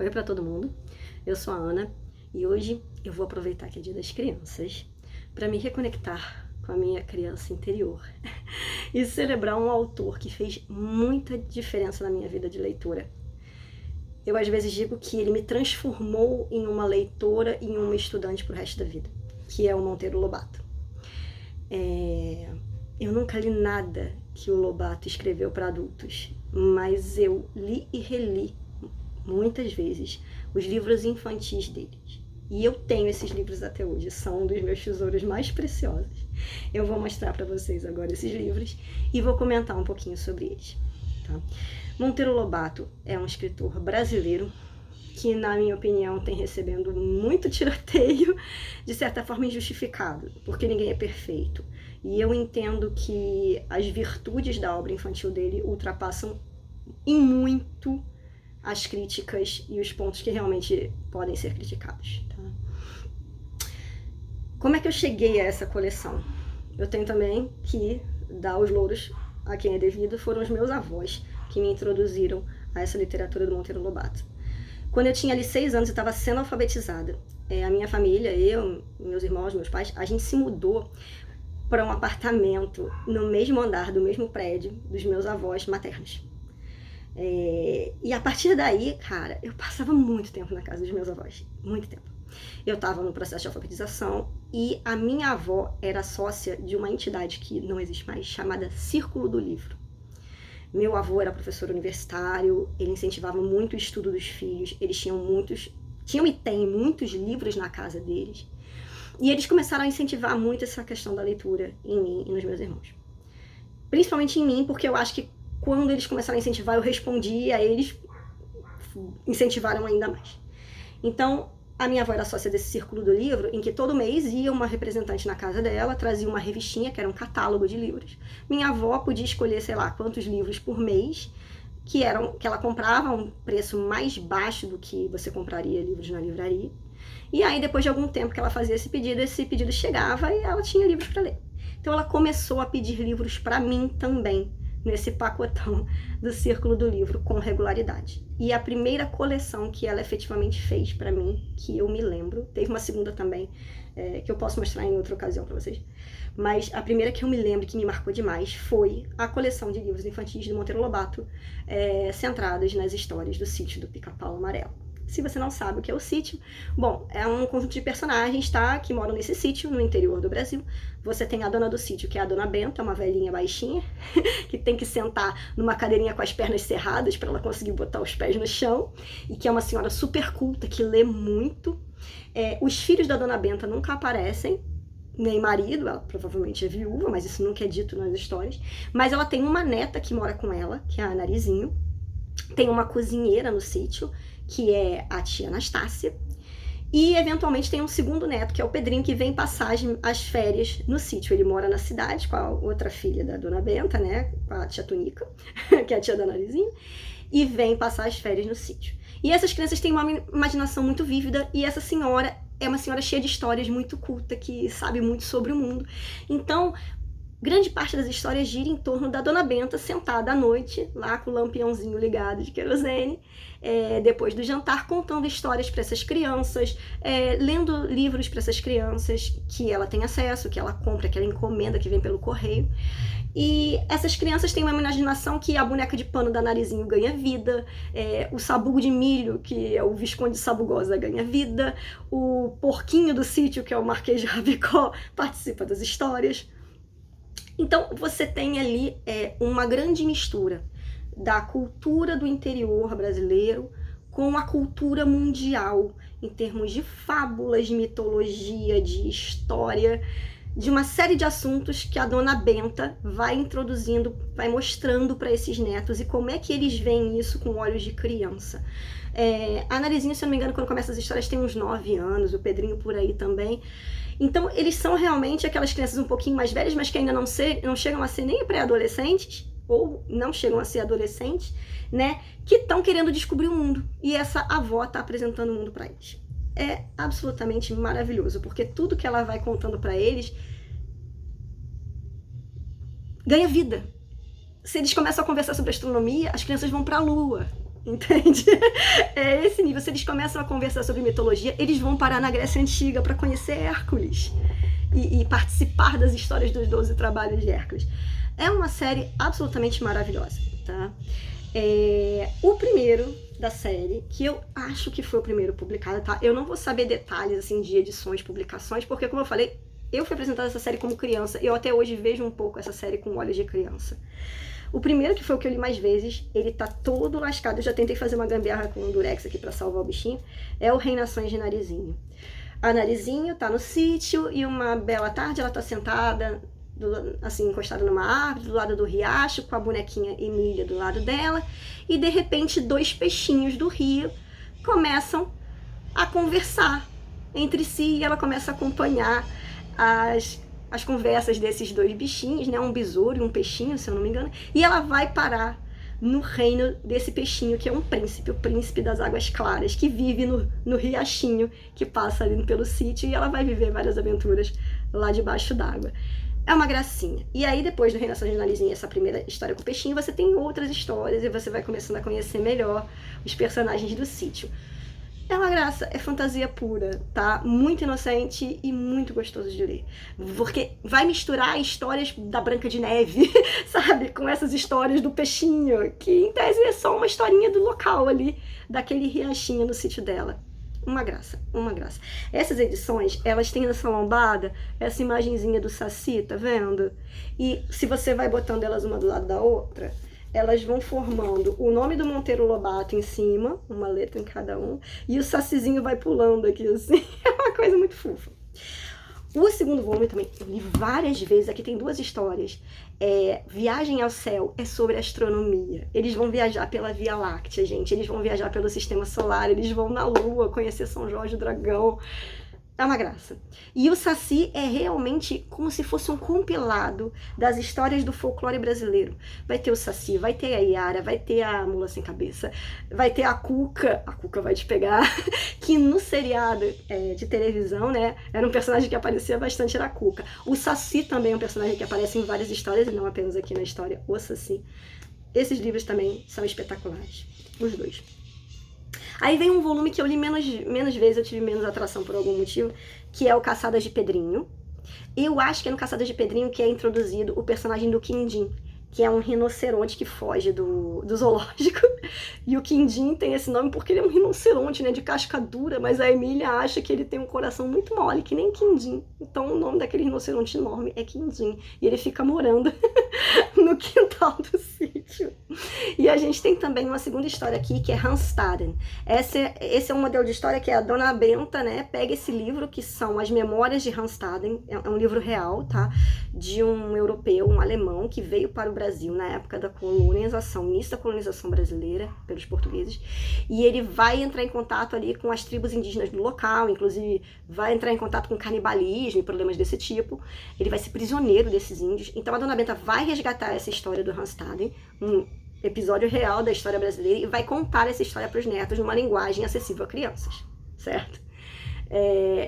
Oi para todo mundo, eu sou a Ana e hoje eu vou aproveitar que é Dia das Crianças para me reconectar com a minha criança interior e celebrar um autor que fez muita diferença na minha vida de leitura. Eu às vezes digo que ele me transformou em uma leitora e em uma estudante pro resto da vida, que é o Monteiro Lobato. Eu nunca li nada que o Lobato escreveu para adultos, mas eu li e reli muitas vezes os livros infantis deles. E eu tenho esses livros até hoje, são um dos meus tesouros mais preciosos. Eu vou mostrar para vocês agora esses livros e vou comentar um pouquinho sobre eles. Tá? Monteiro Lobato é um escritor brasileiro que, na minha opinião, tem recebendo muito tiroteio, de certa forma injustificado, porque ninguém é perfeito. E eu entendo que as virtudes da obra infantil dele ultrapassam em muito as críticas e os pontos que realmente podem ser criticados. Tá? Como é que eu cheguei a essa coleção? Eu tenho também que dar os louros a quem é devido, foram os meus avós que me introduziram a essa literatura do Monteiro Lobato. Quando eu tinha ali 6 anos e estava sendo alfabetizada, a minha família, eu, meus irmãos, meus pais, a gente se mudou para um apartamento no mesmo andar do mesmo prédio dos meus avós maternos. E a partir daí, cara, eu passava muito tempo na casa dos meus avós, muito tempo. Eu estava no processo de alfabetização e a minha avó era sócia de uma entidade que não existe mais, chamada Círculo do Livro. Meu avô era professor universitário, ele incentivava muito o estudo dos filhos, eles tinham e têm muitos livros na casa deles. E eles começaram a incentivar muito essa questão da leitura em mim e nos meus irmãos. Principalmente em mim, porque eu acho que quando eles começaram a incentivar, eu respondi, e aí eles incentivaram ainda mais. Então, a minha avó era sócia desse Círculo do Livro, em que todo mês ia uma representante na casa dela, trazia uma revistinha, que era um catálogo de livros. Minha avó podia escolher, sei lá, quantos livros por mês, que ela comprava a um preço mais baixo do que você compraria livros na livraria. E aí, depois de algum tempo que ela fazia esse pedido chegava e ela tinha livros para ler. Então, ela começou a pedir livros para mim também, nesse pacotão do Círculo do Livro, com regularidade. E a primeira coleção que ela efetivamente fez para mim, que eu me lembro, teve uma segunda também, que eu posso mostrar em outra ocasião para vocês, mas a primeira que eu me lembro, que me marcou demais, foi a coleção de livros infantis do Monteiro Lobato, centradas nas histórias do Sítio do Pica-Pau Amarelo. Se você não sabe o que é o sítio, bom, é um conjunto de personagens, tá, que moram nesse sítio, no interior do Brasil. Você tem a dona do sítio, que é a Dona Benta, uma velhinha baixinha, que tem que sentar numa cadeirinha com as pernas cerradas para ela conseguir botar os pés no chão, e que é uma senhora super culta, que lê muito. Os filhos da Dona Benta nunca aparecem, nem marido, ela provavelmente é viúva, mas isso nunca é dito nas histórias. Mas ela tem uma neta que mora com ela, que é a Narizinho. Tem uma cozinheira no sítio, que é a tia Anastácia, e eventualmente tem um segundo neto, que é o Pedrinho, que vem passar as férias no sítio. Ele mora na cidade com a outra filha da Dona Benta, né, com a tia Tunica, que é a tia da Narizinha, e vem passar as férias no sítio. E essas crianças têm uma imaginação muito vívida, e essa senhora é uma senhora cheia de histórias, muito culta, que sabe muito sobre o mundo. Então, grande parte das histórias gira em torno da Dona Benta sentada à noite, lá com o lampiãozinho ligado de querosene, depois do jantar, contando histórias para essas crianças, lendo livros para essas crianças que ela tem acesso, que ela compra, que ela encomenda, que vem pelo correio. E essas crianças têm uma imaginação que a boneca de pano da Narizinho ganha vida, o sabugo de milho, que é o Visconde de Sabugosa, ganha vida, o porquinho do sítio, que é o Marquês de Rabicó, participa das histórias. Então, você tem ali uma grande mistura da cultura do interior brasileiro com a cultura mundial, em termos de fábulas, de mitologia, de história, de uma série de assuntos que a Dona Benta vai introduzindo, vai mostrando para esses netos e como é que eles veem isso com olhos de criança. A Narizinho, se eu não me engano, quando começa as histórias tem uns 9 anos, o Pedrinho por aí também. Então, eles são realmente aquelas crianças um pouquinho mais velhas, mas que ainda não chegam a ser nem pré-adolescentes, ou não chegam a ser adolescentes, né? Que estão querendo descobrir o mundo. E essa avó está apresentando o mundo para eles. É absolutamente maravilhoso, porque tudo que ela vai contando para eles ganha vida. Se eles começam a conversar sobre astronomia, as crianças vão para a Lua. Entende? É esse nível. Se eles começam a conversar sobre mitologia, eles vão parar na Grécia Antiga para conhecer Hércules e participar das histórias dos 12 trabalhos de Hércules. É uma série absolutamente maravilhosa, tá? O primeiro da série, que eu acho que foi o primeiro publicado, tá? Eu não vou saber detalhes, assim, de edições, publicações, porque, como eu falei, eu fui apresentada essa série como criança, e eu até hoje vejo um pouco essa série com olhos de criança. O primeiro, que foi o que eu li mais vezes, ele tá todo lascado, eu já tentei fazer uma gambiarra com um durex aqui pra salvar o bichinho, é o Reinações de Narizinho. A Narizinho tá no sítio, e uma bela tarde ela tá sentada, assim, encostada numa árvore, do lado do riacho, com a bonequinha Emília do lado dela, e de repente 2 peixinhos do rio começam a conversar entre si, e ela começa a acompanhar as conversas desses 2 bichinhos, né? Um besouro e um peixinho, se eu não me engano, e ela vai parar no reino desse peixinho, que é um príncipe, o príncipe das águas claras, que vive no riachinho que passa ali pelo sítio, e ela vai viver várias aventuras lá debaixo d'água. É uma gracinha. E aí, depois do Reinações de Narizinho, essa primeira história com o peixinho, você tem outras histórias e você vai começando a conhecer melhor os personagens do sítio. É uma graça, é fantasia pura, tá? Muito inocente e muito gostoso de ler. Porque vai misturar histórias da Branca de Neve, sabe? Com essas histórias do peixinho, que em tese é só uma historinha do local ali, daquele riachinho no sítio dela. Uma graça, uma graça. Essas edições, elas têm nessa lombada essa imagenzinha do Saci, tá vendo? E se você vai botando elas uma do lado da outra, elas vão formando o nome do Monteiro Lobato em cima, uma letra em cada um, e o Sacizinho vai pulando aqui assim. É uma coisa muito fofa. O segundo volume também, eu li várias vezes, aqui tem 2 histórias. Viagem ao Céu é sobre astronomia. Eles vão viajar pela Via Láctea, gente. Eles vão viajar pelo Sistema Solar, eles vão na Lua conhecer São Jorge do Dragão. É uma graça. E o Saci é realmente como se fosse um compilado das histórias do folclore brasileiro. Vai ter o Saci, vai ter a Iara, vai ter a Mula Sem Cabeça, vai ter a Cuca vai te pegar, que no seriado de televisão, né, era um personagem que aparecia bastante, era a Cuca. O Saci também é um personagem que aparece em várias histórias, e não apenas aqui na história O Saci. Esses livros também são espetaculares, os 2. Aí vem um volume que eu li menos vezes, eu tive menos atração por algum motivo, que é o Caçadas de Pedrinho. Eu acho que é no Caçadas de Pedrinho que é introduzido o personagem do Quindim, que é um rinoceronte que foge do zoológico. E o Quindim tem esse nome porque ele é um rinoceronte, né, de casca dura, mas a Emília acha que ele tem um coração muito mole, que nem Quindim. Então o nome daquele rinoceronte enorme é Quindim. E ele fica morando no quintal do sítio. E a gente tem também uma segunda história aqui, que é Hanstaden. Esse é um modelo de história que a Dona Benta, né, pega esse livro, que são as Memórias de Hanstaden, é um livro real, tá? De um europeu, um alemão, que veio para o Brasil na época da colonização, início da colonização brasileira pelos portugueses, e ele vai entrar em contato ali com as tribos indígenas do local, inclusive vai entrar em contato com canibalismo e problemas desse tipo. Ele vai ser prisioneiro desses índios. Então a Dona Benta vai resgatar essa história do Hanstaden, um episódio real da história brasileira, e vai contar essa história para os netos numa linguagem acessível a crianças, certo?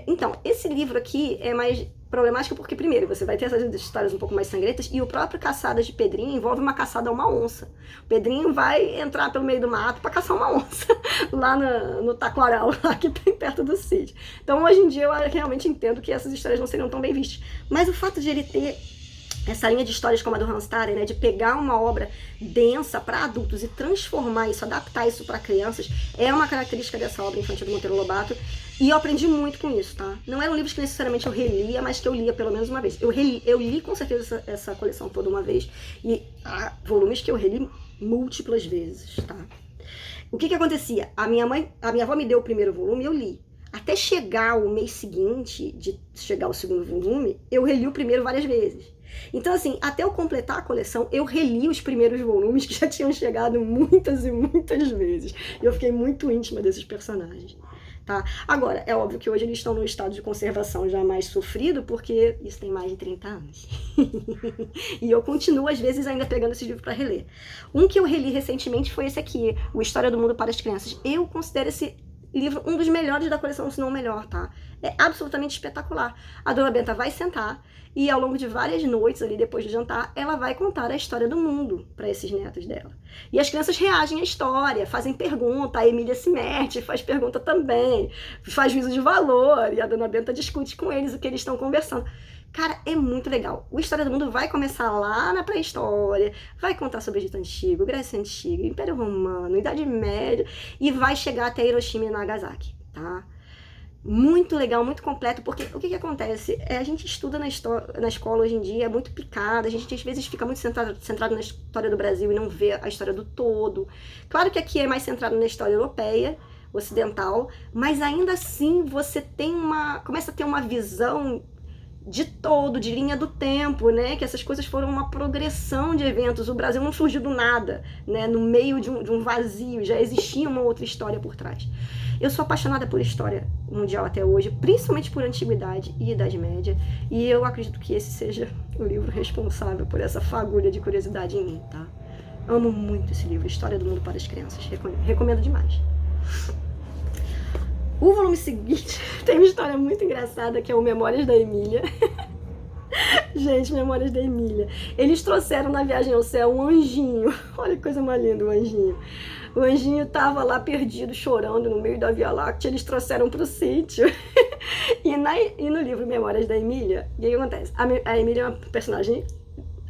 Então, esse livro aqui é mais problemático porque, primeiro, você vai ter essas histórias um pouco mais sangrentas, e o próprio Caçadas de Pedrinho envolve uma caçada a uma onça. O Pedrinho vai entrar pelo meio do mato para caçar uma onça, lá no taquaral, lá que tem perto do sítio. Então, hoje em dia, eu realmente entendo que essas histórias não seriam tão bem vistas. Mas o fato de ele ter essa linha de histórias como a do Hanstaden, né, de pegar uma obra densa para adultos e transformar isso, adaptar isso para crianças, é uma característica dessa obra infantil do Monteiro Lobato, e eu aprendi muito com isso, tá? Não eram livros que necessariamente eu relia, mas que eu lia pelo menos uma vez. Eu li com certeza essa coleção toda uma vez, e há volumes que eu reli múltiplas vezes, tá? O que acontecia? A minha avó me deu o primeiro volume e eu li. Até chegar o mês seguinte, de chegar o segundo volume, eu reli o primeiro várias vezes. Então, assim, até eu completar a coleção, eu reli os primeiros volumes que já tinham chegado muitas e muitas vezes. E eu fiquei muito íntima desses personagens, tá? Agora, é óbvio que hoje eles estão num estado de conservação já mais sofrido, porque isso tem mais de 30 anos. E eu continuo, às vezes, ainda pegando esse livro para reler. Um que eu reli recentemente foi esse aqui, O História do Mundo para as Crianças. Eu considero esse livro, um dos melhores da coleção, se não o melhor, tá? É absolutamente espetacular. A Dona Benta vai sentar e ao longo de várias noites ali depois do jantar, ela vai contar a história do mundo para esses netos dela. E as crianças reagem à história, fazem pergunta, a Emília se mete, faz pergunta também, faz juízo de valor, e a Dona Benta discute com eles o que eles estão conversando. Cara, é muito legal. O História do Mundo vai começar lá na pré-história, vai contar sobre o Egito Antigo, Grécia Antiga, Império Romano, Idade Média, e vai chegar até Hiroshima e Nagasaki, tá? Muito legal, muito completo, porque o que acontece? A gente estuda na escola hoje em dia, é muito picada, a gente às vezes fica muito centrado na história do Brasil e não vê a história do todo. Claro que aqui é mais centrado na história europeia, ocidental, mas ainda assim você começa a ter uma visão de todo, de linha do tempo, né? Que essas coisas foram uma progressão de eventos. O Brasil não surgiu do nada, né? No meio de um vazio, já existia uma outra história por trás. Eu sou apaixonada por história mundial até hoje, principalmente por Antiguidade e Idade Média, e eu acredito que esse seja o livro responsável por essa fagulha de curiosidade em mim, tá? Amo muito esse livro, História do Mundo para as Crianças. Recomendo demais. O volume seguinte tem uma história muito engraçada, que é o Memórias da Emília. Gente, Memórias da Emília. Eles trouxeram na viagem ao céu um anjinho. Olha que coisa mais linda, o anjinho. O anjinho tava lá perdido, chorando no meio da Via Láctea. Eles trouxeram pro sítio. E no livro Memórias da Emília, o que acontece? A Emília é uma personagem,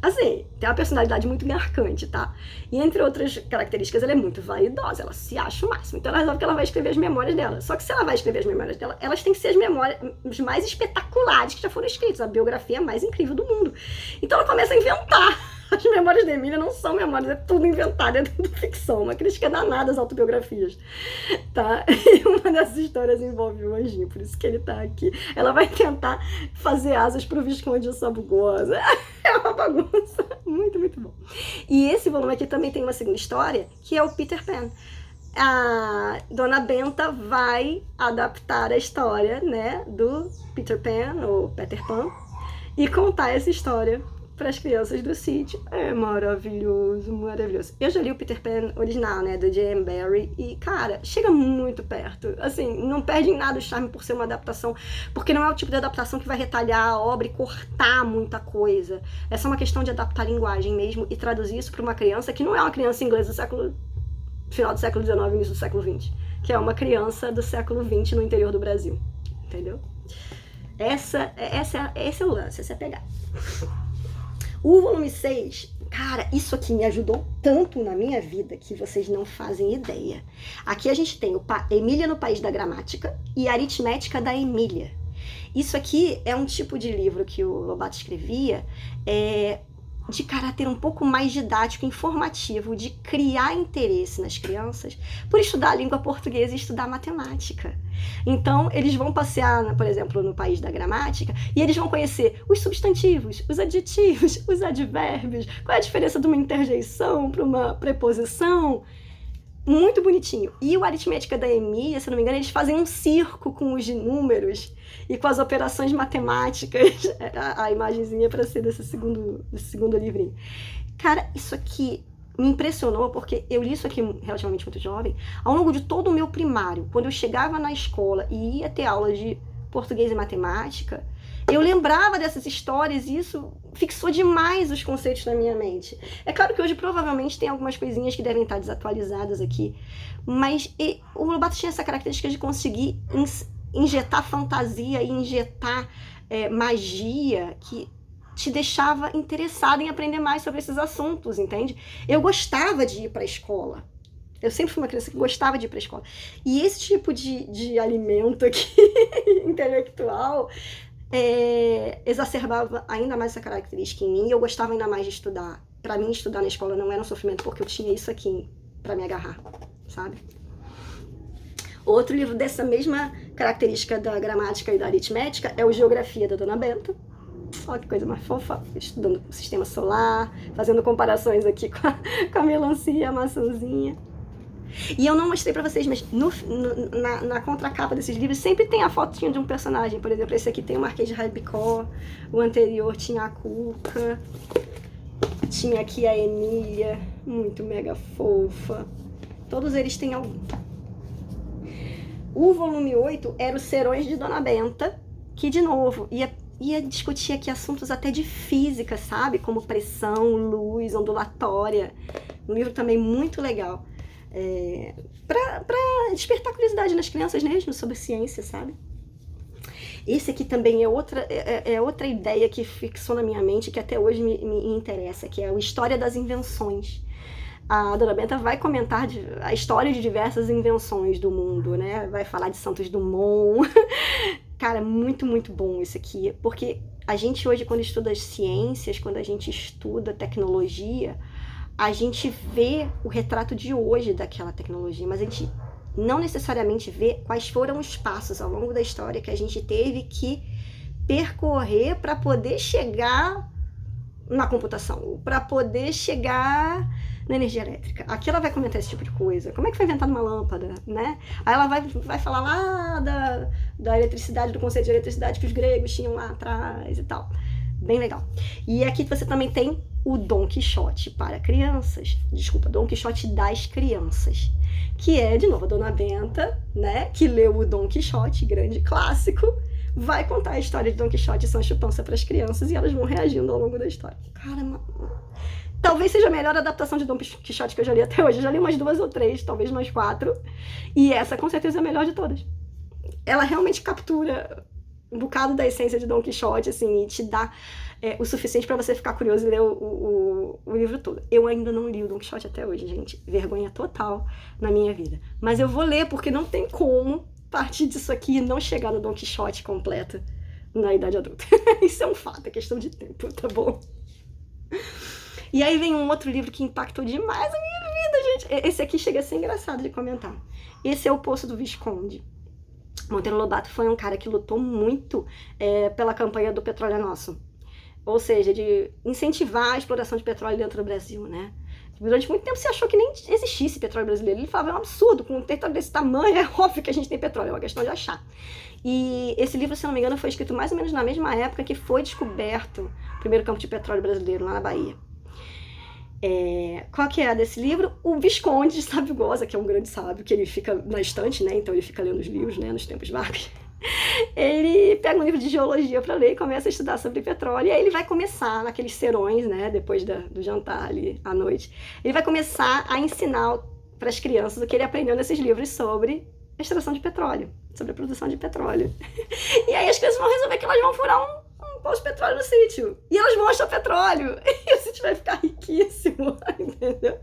assim, tem uma personalidade muito marcante, tá? E entre outras características, ela é muito vaidosa, ela se acha o máximo. Então ela resolve que ela vai escrever as memórias dela. Só que se ela vai escrever as memórias dela, elas têm que ser as memórias mais espetaculares que já foram escritas, a biografia mais incrível do mundo. Então ela começa a inventar. As memórias da Emília não são memórias, é tudo inventado, é tudo ficção. Uma crítica danada às autobiografias, tá? E uma dessas histórias envolve o anjinho, por isso que ele tá aqui. Ela vai tentar fazer asas pro Visconde de Sabugosa. É uma bagunça. Muito, muito bom. E esse volume aqui também tem uma segunda história, que é o Peter Pan. A Dona Benta vai adaptar a história, né, do Peter Pan, ou Peter Pan, e contar essa história para as crianças do sítio. É maravilhoso, maravilhoso. Eu já li o Peter Pan original, né, do J.M. Barrie, e, cara, chega muito perto. Assim, não perde em nada o charme por ser uma adaptação, porque não é o tipo de adaptação que vai retalhar a obra e cortar muita coisa. É só uma questão de adaptar a linguagem mesmo e traduzir isso para uma criança que não é uma criança inglesa do final do século XIX, início do século XX, que é uma criança do século XX no interior do Brasil. Entendeu? Esse é o lance, essa é a pegada. O volume 6, cara, isso aqui me ajudou tanto na minha vida que vocês não fazem ideia. Aqui a gente tem Emília no País da Gramática e Aritmética da Emília. Isso aqui é um tipo de livro que o Lobato escrevia, de caráter um pouco mais didático, informativo, de criar interesse nas crianças por estudar a língua portuguesa e estudar matemática. Então, eles vão passear, por exemplo, no País da Gramática, e eles vão conhecer os substantivos, os adjetivos, os advérbios, qual é a diferença de uma interjeição para uma preposição. Muito bonitinho. E o Aritmética da Emília, se não me engano, eles fazem um circo com os números e com as operações matemáticas. A imagenzinha para ser desse segundo livrinho. Cara, isso aqui me impressionou, porque eu li isso aqui relativamente muito jovem. Ao longo de todo o meu primário, quando eu chegava na escola e ia ter aula de português e matemática, eu lembrava dessas histórias e isso fixou demais os conceitos na minha mente. É claro que hoje provavelmente tem algumas coisinhas que devem estar desatualizadas aqui, mas o Lobato tinha essa característica de conseguir injetar fantasia e injetar magia que te deixava interessado em aprender mais sobre esses assuntos, entende? Eu gostava de ir para a escola. Eu sempre fui uma criança que gostava de ir para a escola. E esse tipo de alimento aqui, intelectual, exacerbava ainda mais essa característica em mim, e eu gostava ainda mais de estudar. Para mim, estudar na escola não era um sofrimento, porque eu tinha isso aqui para me agarrar, sabe? Outro livro dessa mesma característica da gramática e da aritmética é o Geografia, da Dona Benta. Olha que coisa mais fofa, estudando o sistema solar, fazendo comparações aqui com a melancia e a maçãzinha. E eu não mostrei pra vocês, mas na contracapa desses livros sempre tem a fotinha de um personagem. Por exemplo, esse aqui tem o Marquês de Rabicó, o anterior tinha a Cuca, tinha aqui a Emília, muito mega fofa. Todos eles têm algum. O volume 8 era os Serões de Dona Benta, que, de novo, ia discutir aqui assuntos até de física, sabe? Como pressão, luz, ondulatória. Um livro também muito legal. Para despertar curiosidade nas crianças mesmo sobre ciência, sabe? Esse aqui também é outra ideia que fixou na minha mente, que até hoje me interessa, que é a História das Invenções. A Dona Benta vai comentar a história de diversas invenções do mundo, né? Vai falar de Santos Dumont. Cara, muito, muito bom isso aqui, porque a gente hoje, quando estuda as ciências, quando a gente estuda tecnologia, a gente vê o retrato de hoje daquela tecnologia, mas a gente não necessariamente vê quais foram os passos ao longo da história que a gente teve que percorrer para poder chegar na computação, para poder chegar na energia elétrica. Aqui ela vai comentar esse tipo de coisa. Como é que foi inventada uma lâmpada, né? Aí ela vai falar lá da eletricidade, do conceito de eletricidade que os gregos tinham lá atrás e tal. Bem legal. E aqui você também tem o Dom Quixote para crianças. Desculpa, Dom Quixote das crianças. Que é, de novo, a Dona Benta, né? Que leu o Dom Quixote, grande clássico, vai contar a história de Dom Quixote e Sancho Panza para as crianças e elas vão reagindo ao longo da história. Cara, talvez seja a melhor adaptação de Dom Quixote que eu já li até hoje. Eu já li umas 2 ou 3, talvez umas 4. E essa, com certeza, é a melhor de todas. Ela realmente captura um bocado da essência de Dom Quixote, assim, e te dá o suficiente para você ficar curioso e ler o livro todo. Eu ainda não li o Dom Quixote até hoje, gente. Vergonha total na minha vida. Mas eu vou ler, porque não tem como partir disso aqui e não chegar no Dom Quixote completo na idade adulta. Isso é um fato, é questão de tempo, tá bom? E aí vem um outro livro que impactou demais a minha vida, gente. Esse aqui chega a ser engraçado de comentar. Esse é O Poço do Visconde. Monteiro Lobato foi um cara que lutou muito pela campanha do Petróleo é Nosso. Ou seja, de incentivar a exploração de petróleo dentro do Brasil, né? Durante muito tempo se achou que nem existisse petróleo brasileiro. Ele falava, é um absurdo, com um território desse tamanho, é óbvio que a gente tem petróleo, é uma questão de achar. E esse livro, se não me engano, foi escrito mais ou menos na mesma época que foi descoberto o primeiro campo de petróleo brasileiro, lá na Bahia. Qual que é a desse livro? O Visconde de Sabugosa, que é um grande sábio, que ele fica na estante, né? Então ele fica lendo os livros, né? Nos tempos vagos. Ele pega um livro de geologia para ler e começa a estudar sobre petróleo. E aí ele vai começar naqueles serões, né? Depois do jantar ali à noite. Ele vai começar a ensinar para as crianças o que ele aprendeu nesses livros sobre a extração de petróleo, sobre a produção de petróleo. E aí as crianças vão resolver que elas vão furar um poço de petróleo no sítio. E elas vão achar petróleo. E o sítio vai ficar riquíssimo, entendeu?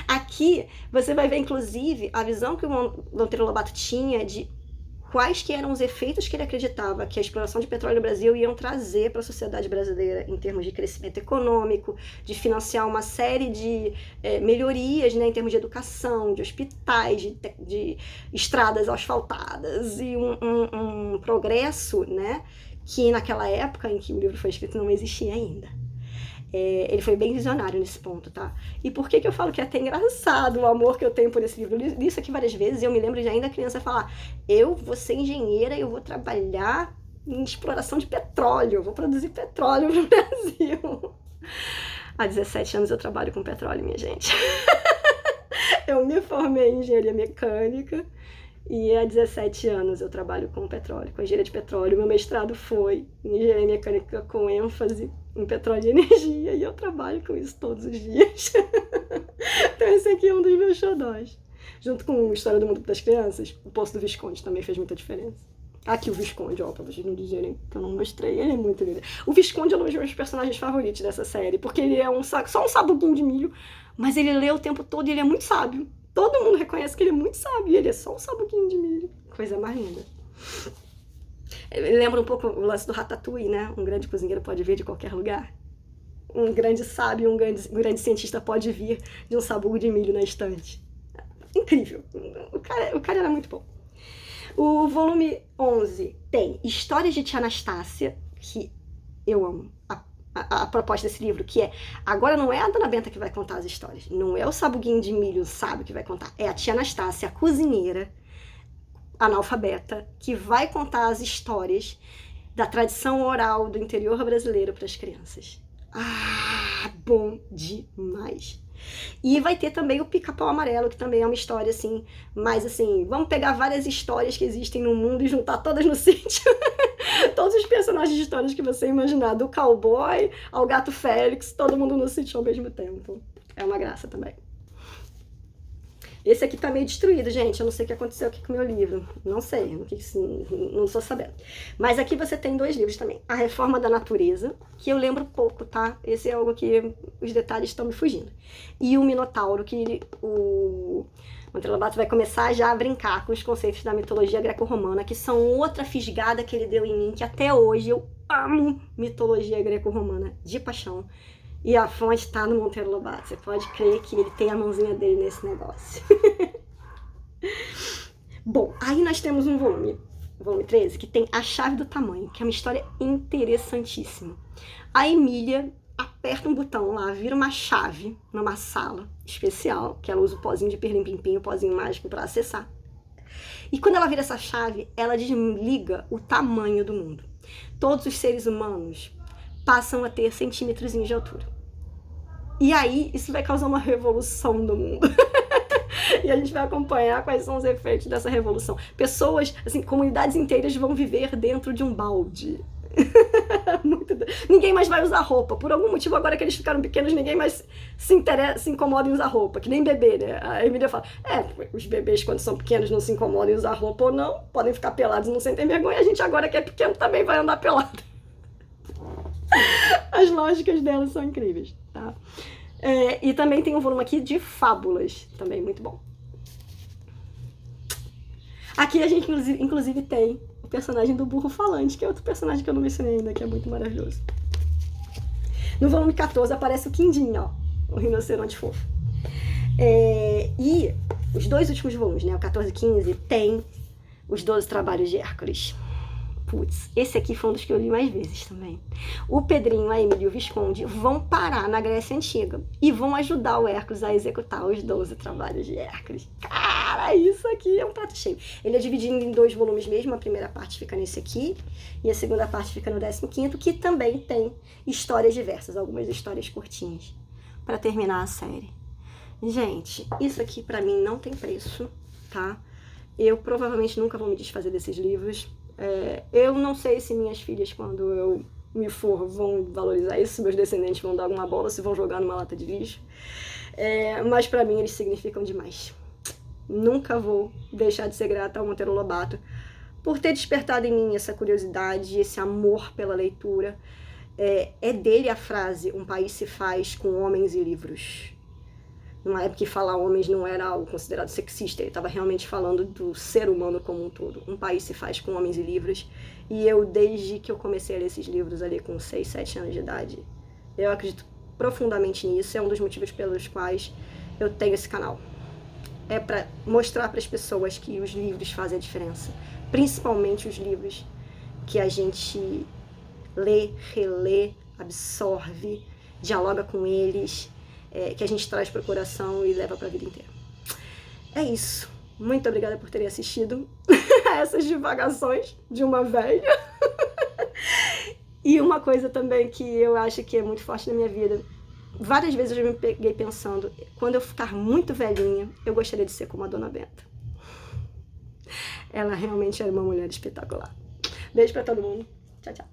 Aqui você vai ver, inclusive, a visão que o Monteiro Lobato tinha de quais que eram os efeitos que ele acreditava que a exploração de petróleo no Brasil iam trazer para a sociedade brasileira em termos de crescimento econômico, de financiar uma série de melhorias, né, em termos de educação, de hospitais, de estradas asfaltadas e um progresso, né, que naquela época em que o livro foi escrito não existia ainda. Ele foi bem visionário nesse ponto, tá? E por que eu falo que é até engraçado o amor que eu tenho por esse livro? Eu li isso aqui várias vezes e eu me lembro de ainda criança falar, eu vou ser engenheira, eu vou trabalhar em exploração de petróleo, eu vou produzir petróleo no Brasil. Há 17 anos eu trabalho com petróleo, minha gente. Eu me formei em engenharia mecânica e há 17 anos eu trabalho com petróleo, com engenharia de petróleo. Meu mestrado foi em engenharia mecânica com ênfase em petróleo e energia, e eu trabalho com isso todos os dias. Então esse aqui é um dos meus xodós. Junto com a História do Mundo das Crianças, o Poço do Visconde também fez muita diferença. Aqui o Visconde, ó, pra vocês não dizerem que eu não mostrei, ele é muito lindo. O Visconde é um dos meus personagens favoritos dessa série, porque ele é só um sabuguinho de milho, mas ele lê o tempo todo e ele é muito sábio. Todo mundo reconhece que ele é muito sábio e ele é só um sabuguinho de milho. Coisa mais linda. Lembra um pouco o lance do Ratatouille, né? Um grande cozinheiro pode vir de qualquer lugar. Um grande sábio, um grande cientista pode vir de um sabugo de milho na estante. Incrível. O cara era muito bom. O volume 11 tem Histórias de Tia Anastácia, que eu amo. A proposta desse livro, que agora não é a Dona Benta que vai contar as histórias, não é o sabuguinho de milho sábio que vai contar, é a Tia Anastácia, a cozinheira analfabeta, que vai contar as histórias da tradição oral do interior brasileiro para as crianças. Ah, bom demais! E vai ter também o Pica-Pau Amarelo, que também é uma história assim, mas assim, vamos pegar várias histórias que existem no mundo e juntar todas no sítio. Todos os personagens de histórias que você imaginar, do cowboy ao gato Félix, todo mundo no sítio ao mesmo tempo. É uma graça também. Esse aqui tá meio destruído, gente. Eu não sei o que aconteceu aqui com o meu livro. Não sei, não estou sabendo. Mas aqui você tem 2 livros também. A Reforma da Natureza, que eu lembro pouco, tá? Esse é algo que os detalhes estão me fugindo. E o Minotauro, que o Monteiro Lobato vai começar já a brincar com os conceitos da mitologia greco-romana, que são outra fisgada que ele deu em mim, que até hoje eu amo mitologia greco-romana de paixão. E a fonte tá no Monteiro Lobato. Você pode crer que ele tem a mãozinha dele nesse negócio. Bom, aí nós temos um volume 13, que tem A Chave do Tamanho, que é uma história interessantíssima. A Emília aperta um botão lá, vira uma chave numa sala especial, que ela usa o pozinho de pirlim-pim-pim, o pozinho mágico para acessar. E quando ela vira essa chave, ela desliga o tamanho do mundo. Todos os seres humanos passam a ter centímetros de altura. E aí, isso vai causar uma revolução no mundo. E a gente vai acompanhar quais são os efeitos dessa revolução. Pessoas, assim, comunidades inteiras vão viver dentro de um balde. Ninguém mais vai usar roupa. Por algum motivo, agora que eles ficaram pequenos, ninguém mais se incomoda em usar roupa. Que nem bebê, né? A Emília fala, os bebês quando são pequenos não se incomodam em usar roupa ou não. Podem ficar pelados e não sentem vergonha. A gente agora que é pequeno também vai andar pelado. As lógicas delas são incríveis, tá? E também tem um volume aqui de fábulas, também muito bom. Aqui a gente, inclusive, tem o personagem do burro falante, que é outro personagem que eu não mencionei ainda, que é muito maravilhoso. No volume 14 aparece o Quindim, ó, o rinoceronte fofo. E os 2 últimos volumes, né, o 14 e 15, tem os 12 trabalhos de Hércules. Putz, esse aqui foi um dos que eu li mais vezes também. O Pedrinho, a Emília e o Visconde vão parar na Grécia Antiga e vão ajudar o Hércules a executar os 12 trabalhos de Hércules. Cara, isso aqui é um prato cheio. Ele é dividido em 2 volumes mesmo, a primeira parte fica nesse aqui e a segunda parte fica no 15º, que também tem histórias diversas, algumas histórias curtinhas, para terminar a série. Gente, isso aqui pra mim não tem preço, tá? Eu provavelmente nunca vou me desfazer desses livros. Eu não sei se minhas filhas, quando eu me for, vão valorizar isso, se meus descendentes vão dar alguma bola, se vão jogar numa lata de lixo. Mas pra mim eles significam demais. Nunca vou deixar de ser grata ao Monteiro Lobato por ter despertado em mim essa curiosidade, esse amor pela leitura. É dele a frase, um país se faz com homens e livros. Numa época que falar homens não era algo considerado sexista, ele estava realmente falando do ser humano como um todo. Um país se faz com homens e livros. E eu, desde que eu comecei a ler esses livros ali com 6, 7 anos de idade, eu acredito profundamente nisso. É um dos motivos pelos quais eu tenho esse canal. É para mostrar para as pessoas que os livros fazem a diferença. Principalmente os livros que a gente lê, relê, absorve, dialoga com eles, que a gente traz para o coração e leva para a vida inteira. É isso. Muito obrigada por terem assistido a essas divagações de uma velha. E uma coisa também que eu acho que é muito forte na minha vida. Várias vezes eu já me peguei pensando, quando eu ficar muito velhinha, eu gostaria de ser como a Dona Benta. Ela realmente era uma mulher espetacular. Beijo para todo mundo. Tchau, tchau.